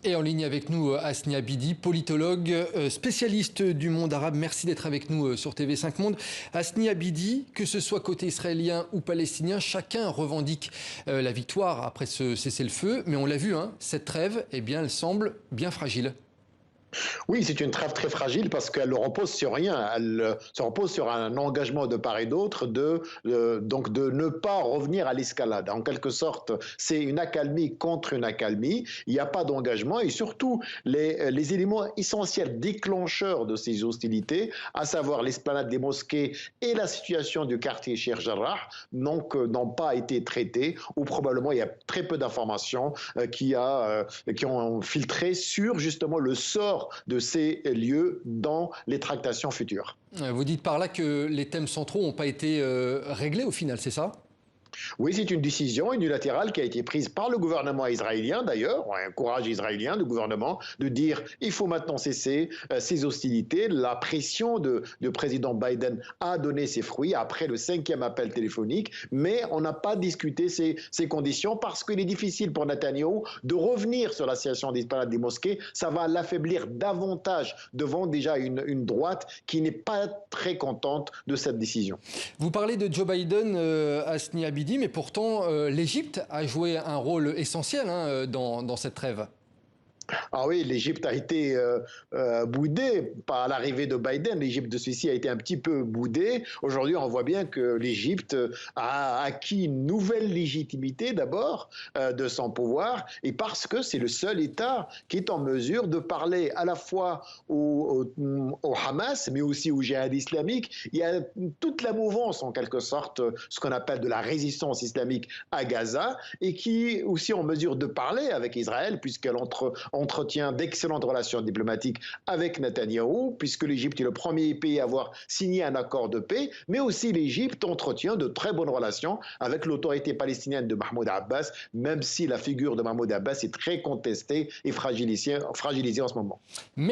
Et en ligne avec nous, Hasni Abidi, politologue, spécialiste du monde arabe. Merci d'être avec nous sur TV5 Monde. Hasni Abidi, que ce soit côté israélien ou palestinien, chacun revendique la victoire après ce cessez-le-feu. Mais on l'a vu, cette trêve, elle semble bien fragile. Oui, c'est une trêve très fragile parce qu'elle ne repose sur rien. Elle se repose sur un engagement de part et d'autre donc de ne pas revenir à l'escalade. En quelque sorte, c'est une accalmie contre une accalmie. Il n'y a pas d'engagement et surtout les éléments essentiels déclencheurs de ces hostilités, à savoir l'esplanade des mosquées et la situation du quartier Sheikh Jarrah, n'ont pas été traités ou probablement il y a très peu d'informations qui ont filtré sur justement le sort de ces lieux dans les tractations futures. Vous dites par là que les thèmes centraux n'ont pas été réglés au final, c'est ça ? Oui, c'est une décision unilatérale qui a été prise par le gouvernement israélien, d'ailleurs, un courage israélien du gouvernement, de dire il faut maintenant cesser ces hostilités. La pression du président Biden a donné ses fruits après le 5e appel téléphonique, mais on n'a pas discuté ces conditions parce qu'il est difficile pour Netanyahou de revenir sur la situation d'esplanade des mosquées. Ça va l'affaiblir davantage devant déjà une droite qui n'est pas très contente de cette décision. Vous parlez de Joe Biden, Hasni Abidi, mais pourtant l'Égypte a joué un rôle essentiel dans cette trêve. Ah oui, l'Égypte a été boudée par l'arrivée de Biden. L'Égypte de celui-ci a été un petit peu boudée. Aujourd'hui, on voit bien que l'Égypte a acquis une nouvelle légitimité d'abord de son pouvoir et parce que c'est le seul État qui est en mesure de parler à la fois au Hamas, mais aussi au djihad islamique. Il y a toute la mouvance, en quelque sorte, ce qu'on appelle de la résistance islamique à Gaza et qui est aussi en mesure de parler avec Israël puisqu'elle entretient d'excellentes relations diplomatiques avec Netanyahou, puisque l'Égypte est le premier pays à avoir signé un accord de paix, mais aussi l'Égypte entretient de très bonnes relations avec l'autorité palestinienne de Mahmoud Abbas, même si la figure de Mahmoud Abbas est très contestée et fragilisée en ce moment.